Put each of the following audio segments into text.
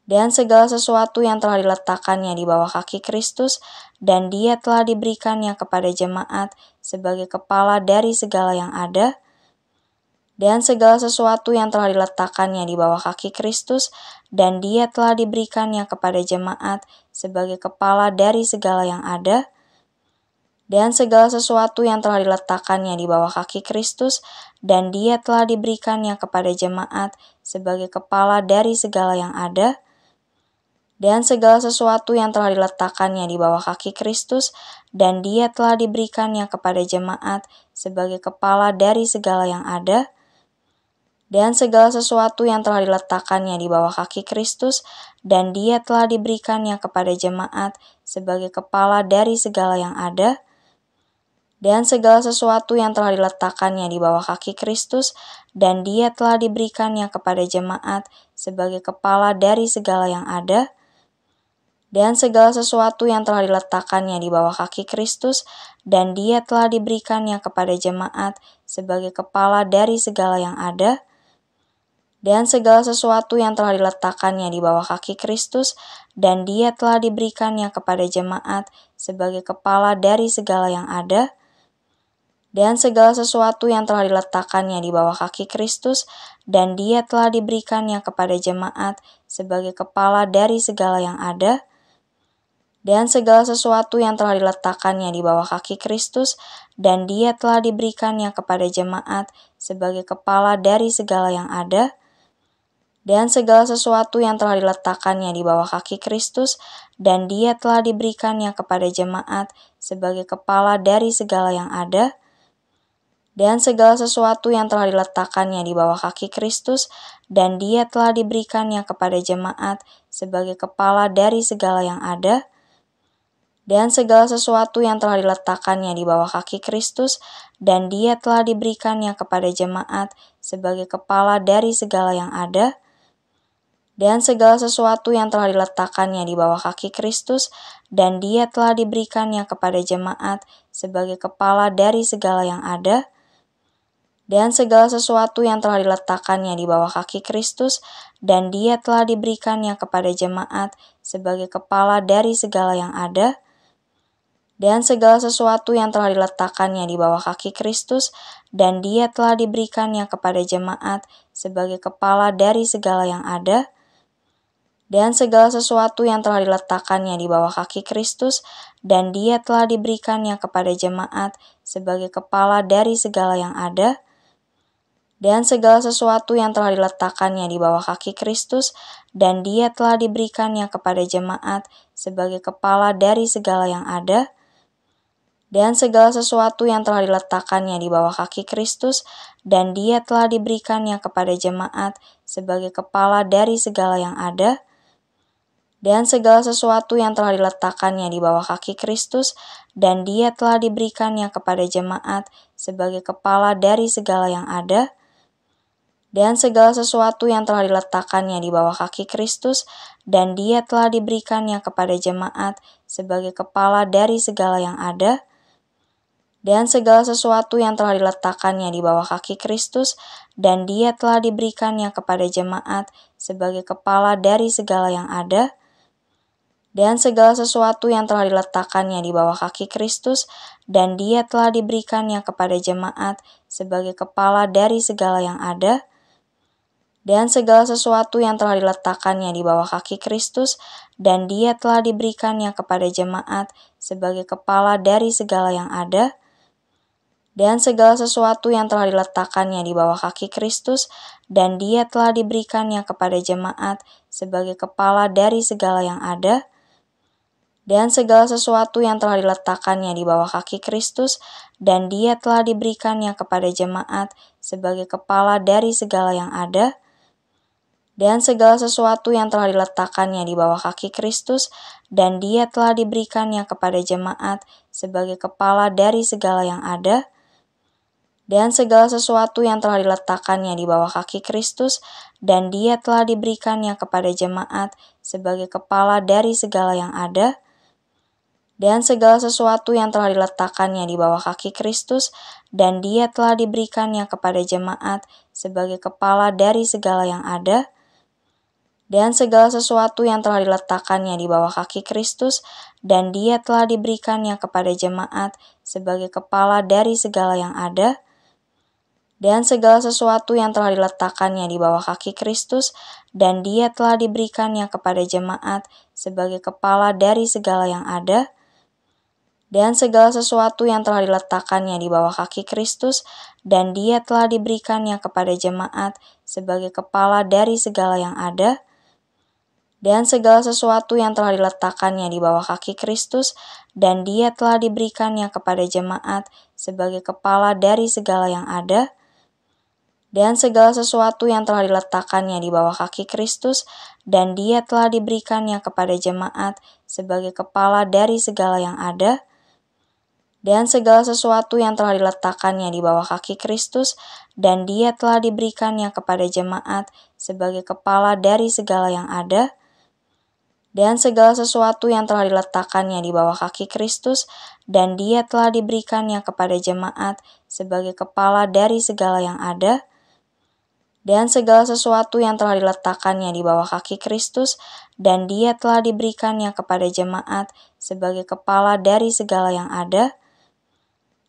dan segala sesuatu yang telah diletakkannya di bawah kaki Kristus, dan Dia telah diberikannya kepada jemaat sebagai kepala dari segala yang ada, dan segala sesuatu yang telah diletakkannya di bawah kaki Kristus, dan Dia telah diberikannya kepada jemaat sebagai kepala dari segala yang ada, dan segala sesuatu yang telah diletakkannya di bawah kaki Kristus, dan Dia telah diberikannya kepada jemaat sebagai kepala dari segala yang ada, dan segala sesuatu yang telah diletakkannya di bawah kaki Kristus, dan Dia telah diberikannya kepada jemaat sebagai kepala dari segala yang ada, dan segala sesuatu yang telah diletakkannya di bawah kaki Kristus, dan Dia telah diberikannya kepada jemaat sebagai kepala dari segala yang ada, dan segala sesuatu yang telah diletakkannya di bawah kaki Kristus, dan Dia telah diberikannya kepada jemaat sebagai kepala dari segala yang ada, dan segala sesuatu yang telah diletakkannya di bawah kaki Kristus, dan Dia telah diberikannya kepada jemaat sebagai kepala dari segala yang ada, dan segala sesuatu yang telah diletakkannya di bawah kaki Kristus, dan Dia telah diberikannya kepada jemaat sebagai kepala dari segala yang ada, dan segala sesuatu yang telah diletakkannya di bawah kaki Kristus, dan Dia telah diberikannya kepada jemaat sebagai kepala dari segala yang ada, dan segala sesuatu yang telah diletakkannya di bawah kaki Kristus, dan Dia telah diberikannya kepada jemaat sebagai kepala dari segala yang ada, dan segala sesuatu yang telah diletakkannya di bawah kaki Kristus, dan Dia telah diberikannya kepada jemaat sebagai kepala dari segala yang ada, dan segala sesuatu yang telah diletakkannya di bawah kaki Kristus, dan Dia telah diberikannya kepada jemaat sebagai kepala dari segala yang ada, dan segala sesuatu yang telah diletakkannya di bawah kaki Kristus, dan Dia telah diberikannya kepada jemaat sebagai kepala dari segala yang ada, dan segala sesuatu yang telah diletakkannya di bawah kaki Kristus, dan Dia telah diberikannya kepada jemaat sebagai kepala dari segala yang ada, dan segala sesuatu yang telah diletakkannya di bawah kaki Kristus, dan Dia telah diberikannya kepada jemaat sebagai kepala dari segala yang ada, dan segala sesuatu yang telah diletakkannya di bawah kaki Kristus, dan Dia telah diberikannya kepada jemaat sebagai kepala dari segala yang ada, dan segala sesuatu yang telah diletakkannya di bawah kaki Kristus, dan Dia telah diberikannya kepada jemaat sebagai kepala dari segala yang ada, dan segala sesuatu yang telah diletakkannya di bawah kaki Kristus, dan Dia telah diberikannya kepada jemaat sebagai kepala dari segala yang ada, dan segala sesuatu yang telah diletakkannya di bawah kaki Kristus, dan Dia telah diberikannya kepada jemaat sebagai kepala dari segala yang ada, dan segala sesuatu yang telah diletakkannya di bawah kaki Kristus, dan Dia telah diberikannya kepada jemaat sebagai kepala dari segala yang ada, dan segala sesuatu yang telah diletakkannya di bawah kaki Kristus, dan Dia telah diberikannya kepada jemaat sebagai kepala dari segala yang ada, dan segala sesuatu yang telah diletakkannya di bawah kaki Kristus, dan Dia telah diberikannya kepada jemaat sebagai kepala dari segala yang ada, dan segala sesuatu yang telah diletakkannya di bawah kaki Kristus, dan Dia telah diberikannya kepada jemaat sebagai kepala dari segala yang ada, dan segala sesuatu yang telah diletakkannya di bawah kaki Kristus, dan Dia telah diberikannya kepada jemaat sebagai kepala dari segala yang ada, dan segala sesuatu yang telah diletakkannya di bawah kaki Kristus, dan Dia telah diberikannya kepada jemaat sebagai kepala dari segala yang ada, dan segala sesuatu yang telah diletakkannya di bawah kaki Kristus, dan Dia telah diberikannya kepada jemaat sebagai kepala dari segala yang ada, dan segala sesuatu yang telah diletakkannya di bawah kaki Kristus, dan Dia telah diberikannya kepada jemaat sebagai kepala dari segala yang ada, dan segala sesuatu yang telah diletakkannya di bawah kaki Kristus, dan Dia telah diberikannya kepada jemaat sebagai kepala dari segala yang ada, dan segala sesuatu yang telah diletakkannya di bawah kaki Kristus, dan Dia telah diberikannya kepada jemaat sebagai kepala dari segala yang ada, dan segala sesuatu yang telah diletakkannya di bawah kaki Kristus, dan Dia telah diberikannya kepada jemaat sebagai kepala dari segala yang ada, dan segala sesuatu yang telah diletakkannya di bawah kaki Kristus, dan Dia telah diberikannya kepada jemaat sebagai kepala dari segala yang ada, dan segala sesuatu yang telah diletakkannya di bawah kaki Kristus, dan Dia telah diberikannya kepada jemaat sebagai kepala dari segala yang ada, dan segala sesuatu yang telah diletakkannya di bawah kaki Kristus, dan Dia telah diberikannya kepada jemaat sebagai kepala dari segala yang ada, dan segala sesuatu yang telah diletakkannya di bawah kaki Kristus, dan Dia telah diberikannya kepada jemaat sebagai kepala dari segala yang ada, dan segala sesuatu yang telah diletakkannya di bawah kaki Kristus, dan Dia telah diberikannya kepada jemaat sebagai kepala dari segala yang ada, dan segala sesuatu yang telah diletakkannya di bawah kaki Kristus, dan Dia telah diberikannya kepada jemaat sebagai kepala dari segala yang ada, dan segala sesuatu yang telah diletakkannya di bawah kaki Kristus, dan Dia telah diberikannya kepada jemaat sebagai kepala dari segala yang ada,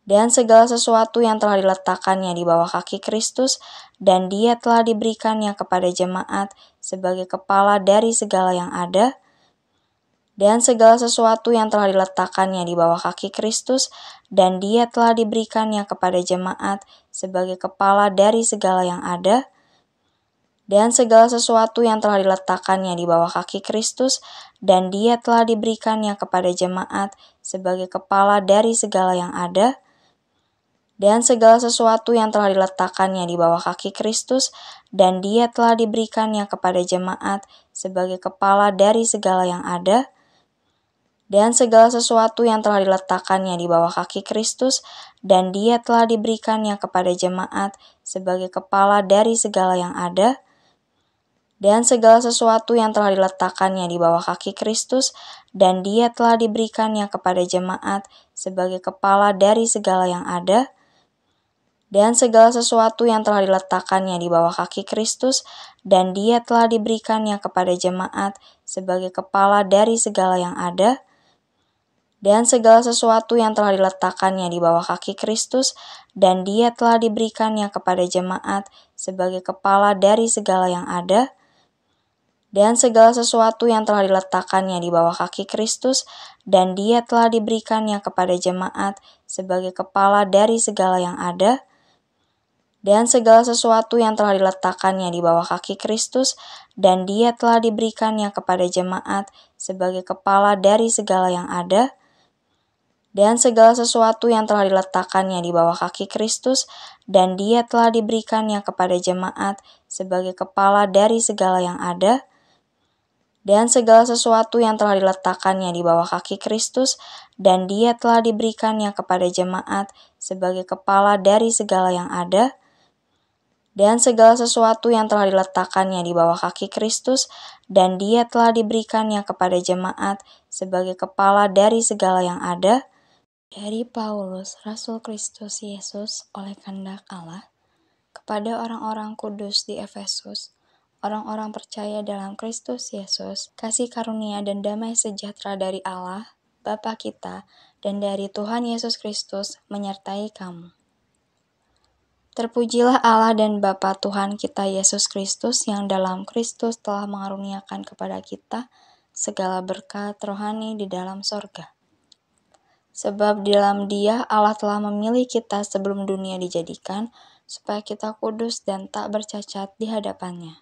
dan segala sesuatu yang telah diletakkannya di bawah kaki Kristus, dan Dia telah diberikannya kepada jemaat sebagai kepala dari segala yang ada, dan segala sesuatu yang telah diletakkannya di bawah kaki Kristus, dan Dia telah diberikannya kepada jemaat sebagai kepala dari segala yang ada, dan segala sesuatu yang telah diletakkannya di bawah kaki Kristus, dan Dia telah diberikannya kepada jemaat sebagai kepala dari segala yang ada, dan segala sesuatu yang telah diletakkannya di bawah kaki Kristus, dan Dia telah diberikannya kepada jemaat sebagai kepala dari segala yang ada, dan segala sesuatu yang telah diletakkannya di bawah kaki Kristus, dan Dia telah diberikannya kepada jemaat sebagai kepala dari segala yang ada, dan segala sesuatu yang telah diletakkannya di bawah kaki Kristus, dan Dia telah diberikannya kepada jemaat sebagai kepala dari segala yang ada, dan segala sesuatu yang telah diletakkannya di bawah kaki Kristus, dan Dia telah diberikannya kepada jemaat sebagai kepala dari segala yang ada, dan segala sesuatu yang telah diletakkannya di bawah kaki Kristus, dan Dia telah diberikannya kepada jemaat sebagai kepala dari segala yang ada, dan segala sesuatu yang telah diletakkannya di bawah kaki Kristus, dan Dia telah diberikannya kepada jemaat sebagai kepala dari segala yang ada, dan segala sesuatu yang telah diletakkannya di bawah kaki Kristus, dan Dia telah diberikannya kepada jemaat sebagai kepala dari segala yang ada, dan segala sesuatu yang telah diletakkannya di bawah kaki Kristus, dan Dia telah diberikannya kepada jemaat sebagai kepala dari segala yang ada, dan segala sesuatu yang telah diletakkannya di bawah kaki Kristus, dan Dia telah diberikannya kepada jemaat sebagai kepala dari segala yang ada, dan segala sesuatu yang telah diletakkannya di bawah kaki Kristus, dan Dia telah diberikannya kepada jemaat sebagai kepala dari segala yang ada. Dari Paulus, Rasul Kristus Yesus oleh kehendak Allah, kepada orang-orang kudus di Efesus, orang-orang percaya dalam Kristus Yesus, kasih karunia dan damai sejahtera dari Allah, Bapa kita, dan dari Tuhan Yesus Kristus menyertai kamu. Terpujilah Allah dan Bapa Tuhan kita Yesus Kristus yang dalam Kristus telah mengaruniakan kepada kita segala berkat rohani di dalam sorga. Sebab di dalam Dia Allah telah memilih kita sebelum dunia dijadikan, supaya kita kudus dan tak bercacat di hadapan-Nya.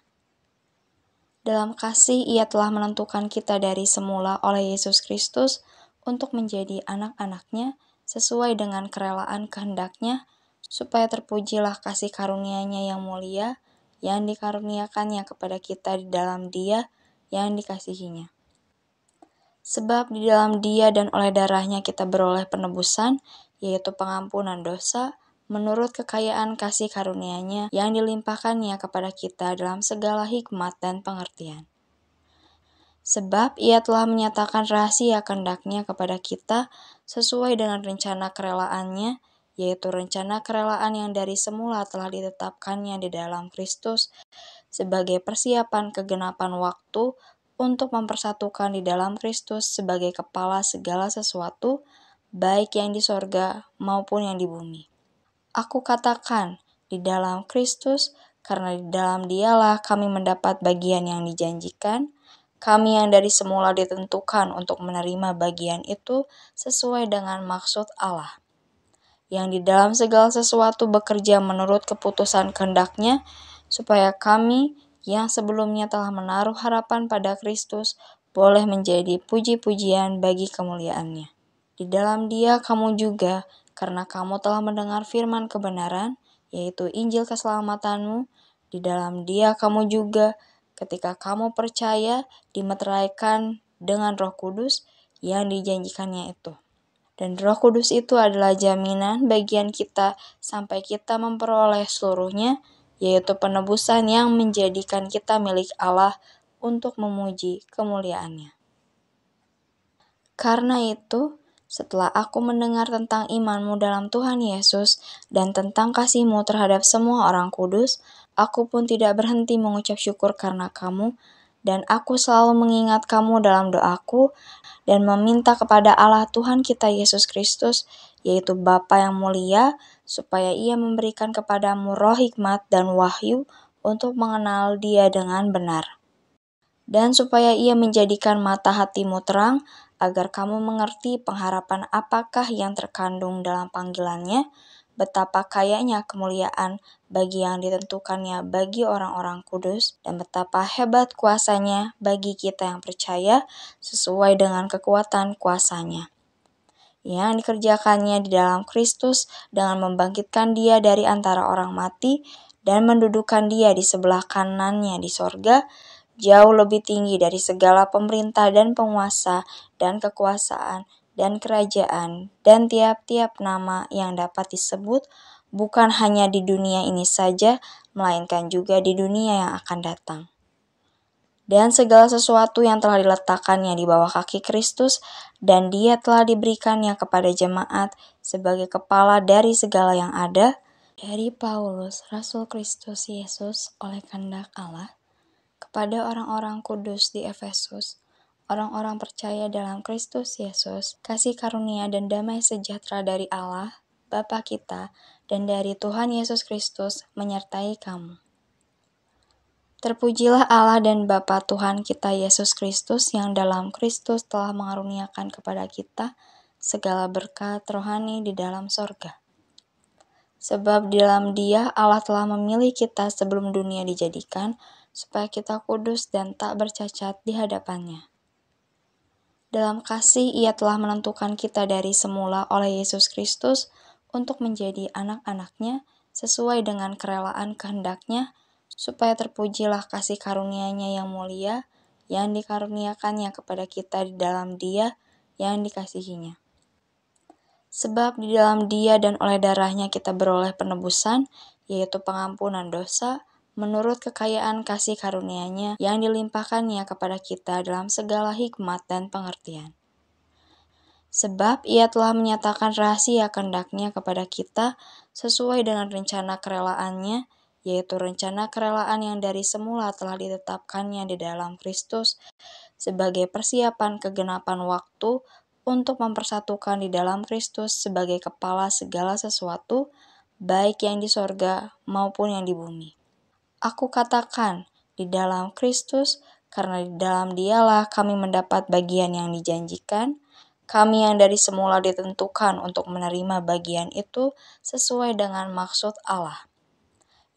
Dalam kasih Ia telah menentukan kita dari semula oleh Yesus Kristus untuk menjadi anak-anak-Nya sesuai dengan kerelaan kehendak-Nya, supaya terpujilah kasih karunia-Nya yang mulia, yang dikaruniakannya kepada kita di dalam Dia yang dikasihi-Nya. Sebab di dalam Dia dan oleh darah-Nya kita beroleh penebusan, yaitu pengampunan dosa, menurut kekayaan kasih karunia-Nya yang dilimpahkan-Nya kepada kita dalam segala hikmat dan pengertian. Sebab Ia telah menyatakan rahasia kehendak-Nya kepada kita sesuai dengan rencana kerelaan-Nya, yaitu rencana kerelaan yang dari semula telah ditetapkan-Nya di dalam Kristus, sebagai persiapan kegenapan waktu untuk mempersatukan di dalam Kristus sebagai kepala segala sesuatu, baik yang di sorga maupun yang di bumi. Aku katakan, di dalam Kristus, karena di dalam Dialah kami mendapat bagian yang dijanjikan, kami yang dari semula ditentukan untuk menerima bagian itu sesuai dengan maksud Allah, yang di dalam segala sesuatu bekerja menurut keputusan kehendak-Nya, supaya kami yang sebelumnya telah menaruh harapan pada Kristus boleh menjadi puji-pujian bagi kemuliaan-Nya. Di dalam Dia kamu juga, karena kamu telah mendengar firman kebenaran, yaitu Injil keselamatanmu, di dalam Dia kamu juga, ketika kamu percaya, dimeteraikan dengan Roh Kudus yang dijanjikannya itu. Dan Roh Kudus itu adalah jaminan bagian kita sampai kita memperoleh seluruhnya, yaitu penebusan yang menjadikan kita milik Allah untuk memuji kemuliaan-Nya. Karena itu, setelah aku mendengar tentang imanmu dalam Tuhan Yesus dan tentang kasihmu terhadap semua orang kudus, aku pun tidak berhenti mengucap syukur karena kamu, dan aku selalu mengingat kamu dalam doaku dan meminta kepada Allah Tuhan kita Yesus Kristus, yaitu Bapa yang mulia, supaya Ia memberikan kepadamu roh hikmat dan wahyu untuk mengenal Dia dengan benar. Dan supaya Ia menjadikan mata hatimu terang, agar kamu mengerti pengharapan apakah yang terkandung dalam panggilan-Nya, betapa kayanya kemuliaan bagi yang ditentukannya bagi orang-orang kudus, dan betapa hebat kuasa-Nya bagi kita yang percaya sesuai dengan kekuatan kuasa-Nya, yang dikerjakannya di dalam Kristus dengan membangkitkan Dia dari antara orang mati dan mendudukan Dia di sebelah kanan-Nya di sorga, jauh lebih tinggi dari segala pemerintah dan penguasa dan kekuasaan dan kerajaan dan tiap-tiap nama yang dapat disebut, bukan hanya di dunia ini saja, melainkan juga di dunia yang akan datang. Dan segala sesuatu yang telah diletakkannya di bawah kaki Kristus, dan Dia telah diberikannya kepada jemaat sebagai kepala dari segala yang ada. Dari Paulus, Rasul Kristus Yesus oleh kehendak Allah, kepada orang-orang kudus di Efesus, orang-orang percaya dalam Kristus Yesus, kasih karunia dan damai sejahtera dari Allah, Bapa kita, dan dari Tuhan Yesus Kristus menyertai kamu. Terpujilah Allah dan Bapa Tuhan kita Yesus Kristus, yang dalam Kristus telah mengaruniakan kepada kita segala berkat rohani di dalam sorga. Sebab di dalam Dia Allah telah memilih kita sebelum dunia dijadikan, supaya kita kudus dan tak bercacat di hadapan-Nya. Dalam kasih Ia telah menentukan kita dari semula oleh Yesus Kristus untuk menjadi anak-anak-Nya sesuai dengan kerelaan kehendak-Nya, supaya terpujilah kasih karunia-Nya yang mulia yang dikaruniakannya kepada kita di dalam Dia yang dikasihi-Nya. Sebab di dalam Dia dan oleh darah-Nya kita beroleh penebusan, yaitu pengampunan dosa, menurut kekayaan kasih karunia-Nya yang dilimpahkan-Nya kepada kita dalam segala hikmat dan pengertian. Sebab Ia telah menyatakan rahasia kehendak-Nya kepada kita sesuai dengan rencana kerelaan-Nya, yaitu rencana kerelaan yang dari semula telah ditetapkan-Nya di dalam Kristus sebagai persiapan kegenapan waktu untuk mempersatukan di dalam Kristus sebagai kepala segala sesuatu, baik yang di sorga maupun yang di bumi. Aku katakan, di dalam Kristus, karena di dalam Dialah kami mendapat bagian yang dijanjikan, kami yang dari semula ditentukan untuk menerima bagian itu sesuai dengan maksud Allah,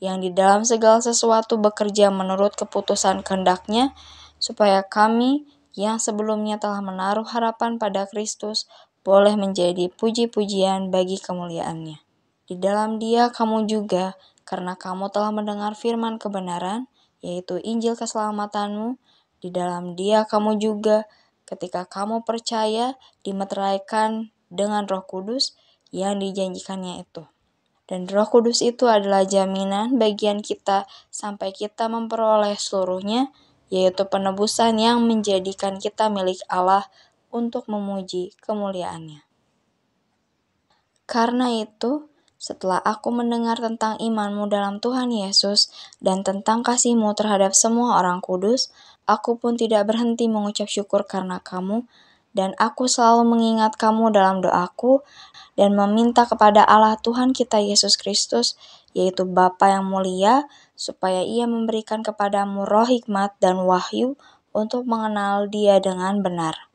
yang di dalam segala sesuatu bekerja menurut keputusan kehendak-Nya, supaya kami yang sebelumnya telah menaruh harapan pada Kristus boleh menjadi puji-pujian bagi kemuliaan-Nya. Di dalam Dia kamu juga, karena kamu telah mendengar firman kebenaran, yaitu Injil keselamatanmu, di dalam Dia kamu juga, ketika kamu percaya, dimeteraikan dengan Roh Kudus yang dijanjikannya itu. Dan Roh Kudus itu adalah jaminan bagian kita sampai kita memperoleh seluruhnya, yaitu penebusan yang menjadikan kita milik Allah untuk memuji kemuliaan-Nya. Karena itu, setelah aku mendengar tentang imanmu dalam Tuhan Yesus dan tentang kasihmu terhadap semua orang kudus, aku pun tidak berhenti mengucap syukur karena kamu, dan aku selalu mengingat kamu dalam doaku dan meminta kepada Allah Tuhan kita Yesus Kristus, yaitu Bapa yang mulia, supaya Ia memberikan kepadamu roh hikmat dan wahyu untuk mengenal Dia dengan benar.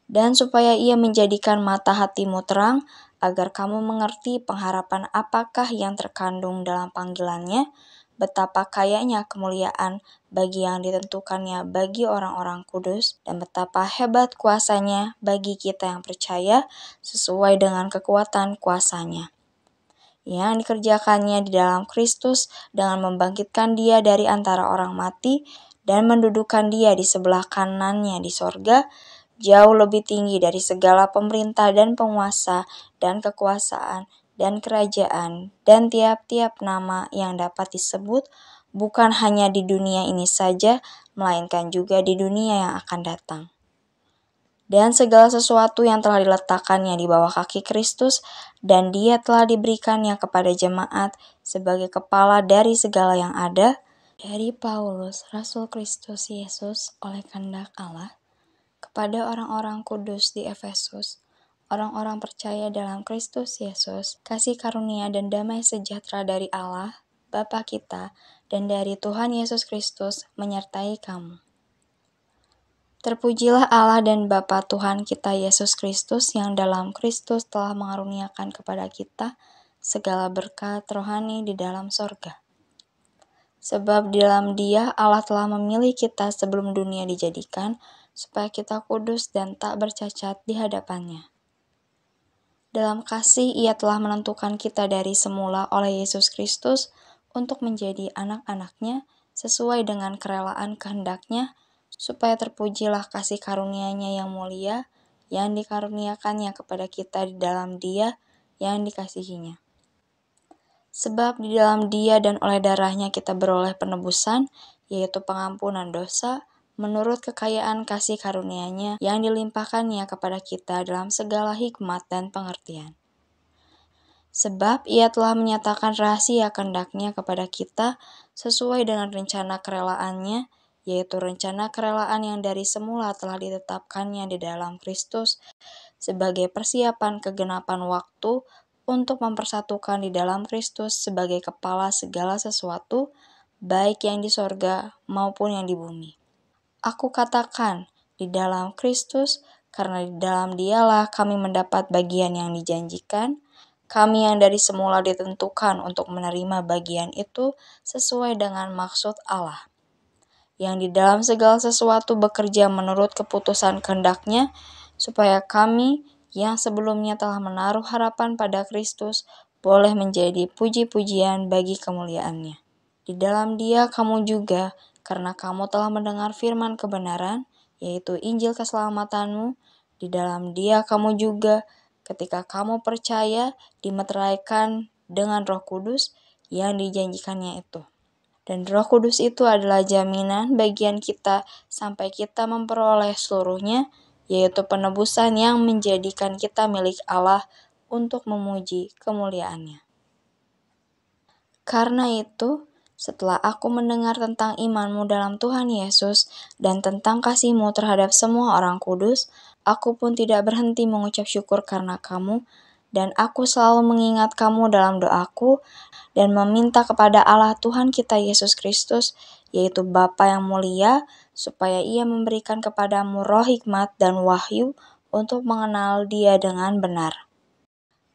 Dan supaya Ia menjadikan mata hatimu terang, agar kamu mengerti pengharapan apakah yang terkandung dalam panggilannya, betapa kayanya kemuliaan bagi yang ditentukannya bagi orang-orang kudus, dan betapa hebat kuasanya bagi kita yang percaya sesuai dengan kekuatan kuasanya, yang dikerjakannya di dalam Kristus dengan membangkitkan Dia dari antara orang mati dan mendudukan Dia di sebelah kanannya di sorga, jauh lebih tinggi dari segala pemerintah dan penguasa dan kekuasaan dan kerajaan dan tiap-tiap nama yang dapat disebut, bukan hanya di dunia ini saja, melainkan juga di dunia yang akan datang. Dan segala sesuatu yang telah diletakkannya di bawah kaki Kristus, dan Dia telah diberikannya kepada jemaat sebagai kepala dari segala yang ada. Dari Paulus, Rasul Kristus Yesus oleh kehendak Allah, kepada orang-orang kudus di Efesus, orang-orang percaya dalam Kristus Yesus, kasih karunia dan damai sejahtera dari Allah, Bapa kita, dan dari Tuhan Yesus Kristus menyertai kamu. Terpujilah Allah dan Bapa Tuhan kita Yesus Kristus, yang dalam Kristus telah mengaruniakan kepada kita segala berkat rohani di dalam sorga. Sebab di dalam Dia Allah telah memilih kita sebelum dunia dijadikan, supaya kita kudus dan tak bercacat di hadapan-Nya. Dalam kasih Ia telah menentukan kita dari semula oleh Yesus Kristus untuk menjadi anak-anak-Nya sesuai dengan kerelaan kehendak-Nya, supaya terpujilah kasih karunia-Nya yang mulia, yang dikaruniakannya kepada kita di dalam Dia yang dikasihi-Nya. Sebab di dalam Dia dan oleh darah-Nya kita beroleh penebusan, yaitu pengampunan dosa, menurut kekayaan kasih karunia-Nya yang dilimpahkan-Nya kepada kita dalam segala hikmat dan pengertian. Sebab Ia telah menyatakan rahasia kehendak-Nya kepada kita sesuai dengan rencana kerelaannya, yaitu rencana kerelaan yang dari semula telah ditetapkannya di dalam Kristus sebagai persiapan kegenapan waktu, untuk mempersatukan di dalam Kristus sebagai kepala segala sesuatu, baik yang di sorga maupun yang di bumi. Aku katakan, di dalam Kristus, karena di dalam Dialah kami mendapat bagian yang dijanjikan, kami yang dari semula ditentukan untuk menerima bagian itu sesuai dengan maksud Allah, yang di dalam segala sesuatu bekerja menurut keputusan kehendak-Nya, supaya kami yang sebelumnya telah menaruh harapan pada Kristus boleh menjadi puji-pujian bagi kemuliaan-Nya. Di dalam Dia kamu juga, karena kamu telah mendengar firman kebenaran, yaitu Injil keselamatanmu, di dalam Dia kamu juga, ketika kamu percaya, dimeteraikan dengan Roh Kudus yang dijanjikannya itu. Dan Roh Kudus itu adalah jaminan bagian kita sampai kita memperoleh seluruhnya, yaitu penebusan yang menjadikan kita milik Allah untuk memuji kemuliaan-Nya. Karena itu, setelah aku mendengar tentang imanmu dalam Tuhan Yesus dan tentang kasihmu terhadap semua orang kudus, aku pun tidak berhenti mengucap syukur karena kamu, dan aku selalu mengingat kamu dalam doaku dan meminta kepada Allah Tuhan kita Yesus Kristus, yaitu Bapa yang mulia, supaya Ia memberikan kepadamu roh hikmat dan wahyu untuk mengenal Dia dengan benar.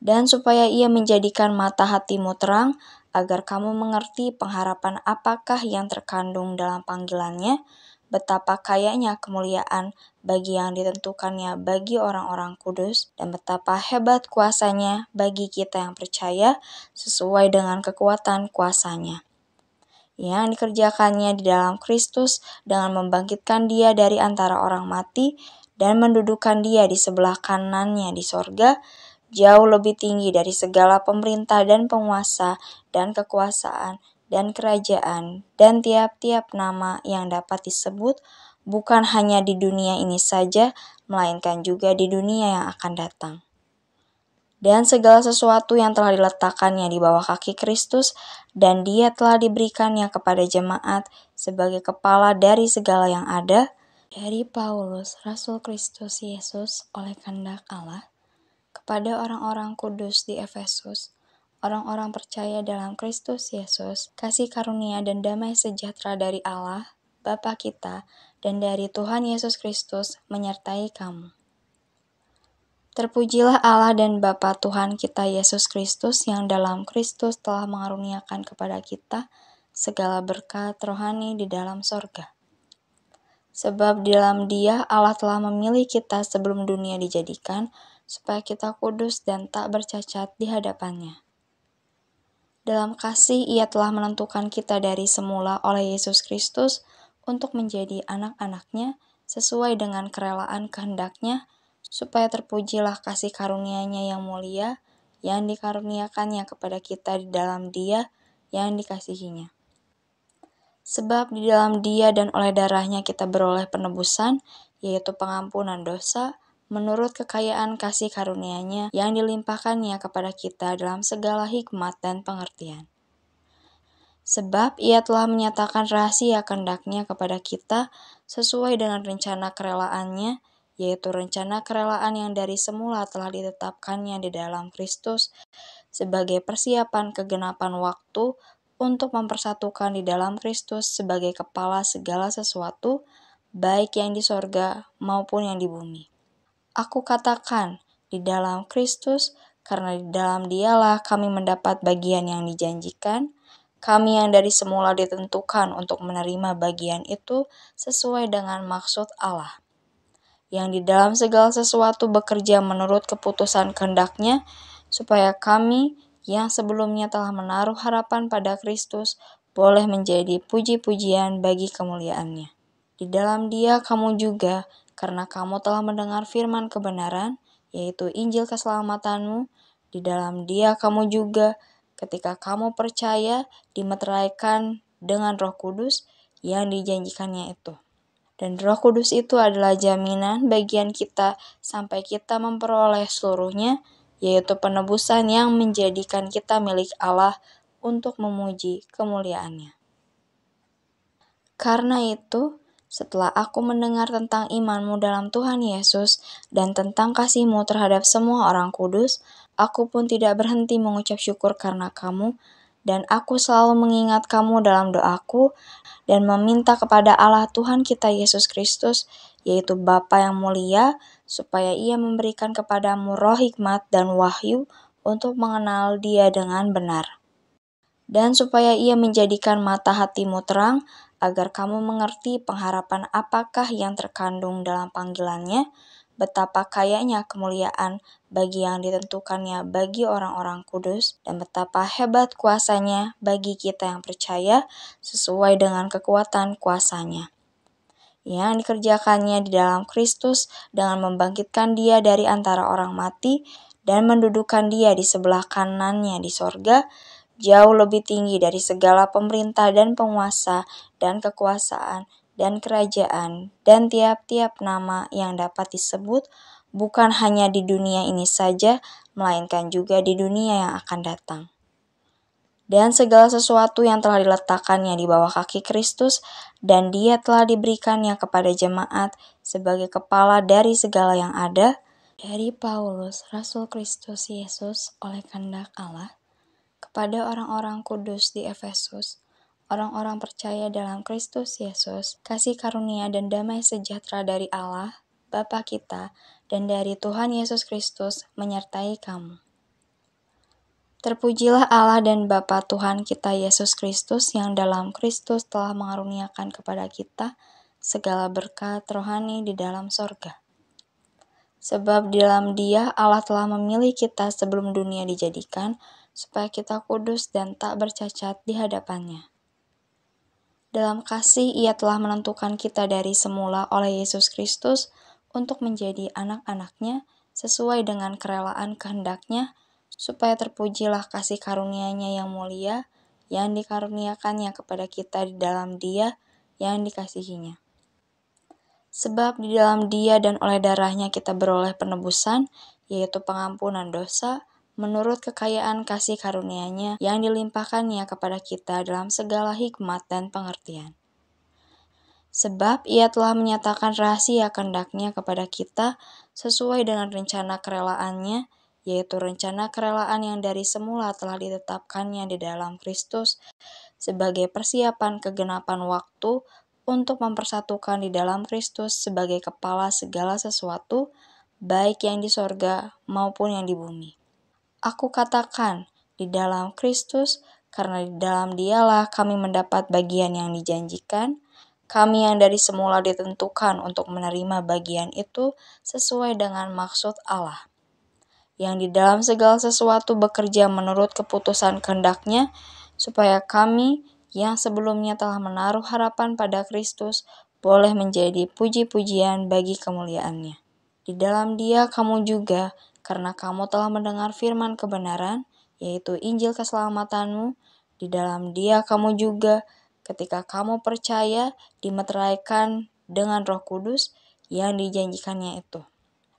Dan supaya Ia menjadikan mata hatimu terang, agar kamu mengerti pengharapan apakah yang terkandung dalam panggilannya, betapa kayanya kemuliaan bagi yang ditentukannya bagi orang-orang kudus, dan betapa hebat kuasanya bagi kita yang percaya sesuai dengan kekuatan kuasanya, yang dikerjakannya di dalam Kristus dengan membangkitkan Dia dari antara orang mati dan mendudukan Dia di sebelah kanannya di sorga, jauh lebih tinggi dari segala pemerintah dan penguasa dan kekuasaan dan kerajaan dan tiap-tiap nama yang dapat disebut, bukan hanya di dunia ini saja, melainkan juga di dunia yang akan datang. dan segala sesuatu yang telah diletakkannya di bawah kaki Kristus, dan Dia telah diberikannya kepada jemaat sebagai kepala dari segala yang ada. Dari Paulus, Rasul Kristus Yesus oleh kehendak Allah, kepada orang-orang kudus di Efesus, orang-orang percaya dalam Kristus Yesus, kasih karunia dan damai sejahtera dari Allah, Bapa kita, dan dari Tuhan Yesus Kristus menyertai kamu. Terpujilah Allah dan Bapa Tuhan kita Yesus Kristus yang dalam Kristus telah mengaruniakan kepada kita segala berkat rohani di dalam sorga. Sebab di dalam Dia Allah telah memilih kita sebelum dunia dijadikan, supaya kita kudus dan tak bercacat di hadapan-Nya. Dalam kasih Ia telah menentukan kita dari semula oleh Yesus Kristus untuk menjadi anak-anak-Nya sesuai dengan kerelaan kehendak-Nya, supaya terpujilah kasih karunia-Nya yang mulia, yang dikaruniakannya kepada kita di dalam Dia yang dikasihi-Nya. Sebab di dalam Dia dan oleh darah-Nya kita beroleh penebusan, yaitu pengampunan dosa, menurut kekayaan kasih karunia-Nya yang dilimpahkan-Nya kepada kita dalam segala hikmat dan pengertian. Sebab Ia telah menyatakan rahasia kehendak-Nya kepada kita sesuai dengan rencana kerelaan-Nya, yaitu rencana kerelaan yang dari semula telah ditetapkan-Nya di dalam Kristus sebagai persiapan kegenapan waktu, untuk mempersatukan di dalam Kristus sebagai kepala segala sesuatu, baik yang di sorga maupun yang di bumi. Aku katakan, di dalam Kristus, karena di dalam Dialah kami mendapat bagian yang dijanjikan, kami yang dari semula ditentukan untuk menerima bagian itu sesuai dengan maksud Allah, yang di dalam segala sesuatu bekerja menurut keputusan kehendak-Nya, supaya kami yang sebelumnya telah menaruh harapan pada Kristus boleh menjadi puji-pujian bagi kemuliaan-Nya. Di dalam Dia kamu juga, karena kamu telah mendengar firman kebenaran, yaitu Injil keselamatanmu, di dalam Dia kamu juga, ketika kamu percaya, dimeteraikan dengan Roh Kudus yang dijanjikannya itu. Dan Roh Kudus itu adalah jaminan bagian kita sampai kita memperoleh seluruhnya, yaitu penebusan yang menjadikan kita milik Allah untuk memuji kemuliaan-Nya. Karena itu, setelah aku mendengar tentang iman-mu dalam Tuhan Yesus dan tentang kasih-mu terhadap semua orang kudus, aku pun tidak berhenti mengucap syukur karena kamu, dan aku selalu mengingat kamu dalam doaku dan meminta kepada Allah Tuhan kita Yesus Kristus, yaitu Bapa yang mulia, supaya Ia memberikan kepadamu roh hikmat dan wahyu untuk mengenal Dia dengan benar. Dan supaya Ia menjadikan mata hatimu terang, agar kamu mengerti pengharapan apakah yang terkandung dalam panggilan-Nya, betapa kayanya kemuliaan bagi yang ditentukannya bagi orang-orang kudus, dan betapa hebat kuasa-Nya bagi kita yang percaya sesuai dengan kekuatan kuasa-Nya, yang dikerjakannya di dalam Kristus dengan membangkitkan Dia dari antara orang mati dan mendudukan Dia di sebelah kanan-Nya di sorga, jauh lebih tinggi dari segala pemerintah dan penguasa dan kekuasaan dan kerajaan dan tiap-tiap nama yang dapat disebut, bukan hanya di dunia ini saja, melainkan juga di dunia yang akan datang. Dan segala sesuatu yang telah diletakkannya di bawah kaki Kristus, dan Dia telah diberikannya kepada jemaat sebagai kepala dari segala yang ada. Dari Paulus, Rasul Kristus Yesus oleh kehendak Allah, kepada orang-orang kudus di Efesus, orang-orang percaya dalam Kristus Yesus, kasih karunia dan damai sejahtera dari Allah, Bapa kita, dan dari Tuhan Yesus Kristus menyertai kamu. Terpujilah Allah dan Bapa Tuhan kita Yesus Kristus yang dalam Kristus telah mengaruniakan kepada kita segala berkat rohani di dalam sorga. Sebab di dalam Dia Allah telah memilih kita sebelum dunia dijadikan, supaya kita kudus dan tak bercacat di hadapan-Nya. Dalam kasih Ia telah menentukan kita dari semula oleh Yesus Kristus untuk menjadi anak-anak-Nya sesuai dengan kerelaan kehendak-Nya, supaya terpujilah kasih karunia-Nya yang mulia, yang dikaruniakannya kepada kita di dalam Dia yang dikasihi-Nya. Sebab di dalam Dia dan oleh darah-Nya kita beroleh penebusan, yaitu pengampunan dosa, menurut kekayaan kasih karunia-Nya yang dilimpahkannya kepada kita dalam segala hikmat dan pengertian. Sebab Ia telah menyatakan rahasia kehendak-Nya kepada kita sesuai dengan rencana kerelaan-Nya, yaitu rencana kerelaan yang dari semula telah ditetapkannya di dalam Kristus sebagai persiapan kegenapan waktu untuk mempersatukan di dalam Kristus sebagai kepala segala sesuatu, baik yang di sorga maupun yang di bumi. Aku katakan, di dalam Kristus, karena di dalam Dialah kami mendapat bagian yang dijanjikan, kami yang dari semula ditentukan untuk menerima bagian itu sesuai dengan maksud Allah, yang di dalam segala sesuatu bekerja menurut keputusan kehendak-Nya, supaya kami yang sebelumnya telah menaruh harapan pada Kristus boleh menjadi puji-pujian bagi kemuliaan-Nya. Di dalam Dia kamu juga, karena kamu telah mendengar firman kebenaran, yaitu Injil keselamatanmu, di dalam Dia kamu juga, ketika kamu percaya, dimeteraikan dengan Roh Kudus yang dijanjikannya itu.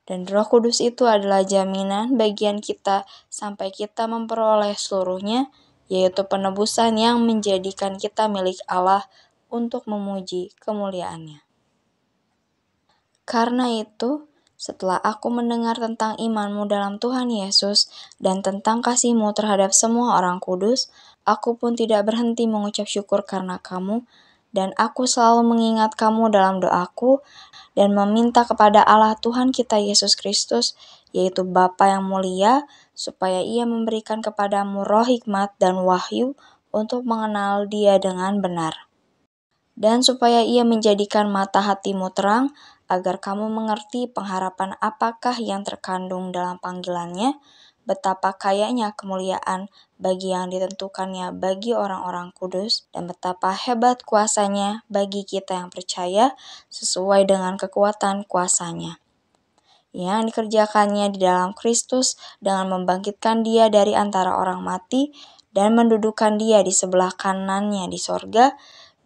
Dan Roh Kudus itu adalah jaminan bagian kita sampai kita memperoleh seluruhnya, yaitu penebusan yang menjadikan kita milik Allah untuk memuji kemuliaan-Nya. Karena itu, setelah aku mendengar tentang imanmu dalam Tuhan Yesus dan tentang kasihmu terhadap semua orang kudus, aku pun tidak berhenti mengucap syukur karena kamu, dan aku selalu mengingat kamu dalam doaku dan meminta kepada Allah Tuhan kita Yesus Kristus, yaitu Bapa yang mulia, supaya Ia memberikan kepadamu roh hikmat dan wahyu untuk mengenal Dia dengan benar. Dan supaya Ia menjadikan mata hatimu terang, agar kamu mengerti pengharapan apakah yang terkandung dalam panggilan-Nya, betapa kayanya kemuliaan bagi yang ditentukannya bagi orang-orang kudus, dan betapa hebat kuasa-Nya bagi kita yang percaya sesuai dengan kekuatan kuasa-Nya, yang dikerjakannya di dalam Kristus dengan membangkitkan Dia dari antara orang mati dan mendudukan Dia di sebelah kanan-Nya di sorga,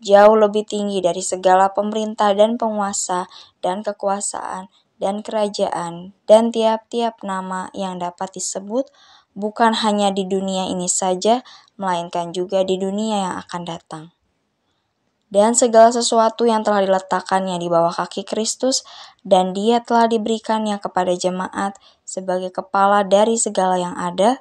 jauh lebih tinggi dari segala pemerintah dan penguasa dan kekuasaan dan kerajaan dan tiap-tiap nama yang dapat disebut, bukan hanya di dunia ini saja, melainkan juga di dunia yang akan datang. Dan segala sesuatu yang telah diletakkannya di bawah kaki Kristus, dan Dia telah diberikannya kepada jemaat sebagai kepala dari segala yang ada,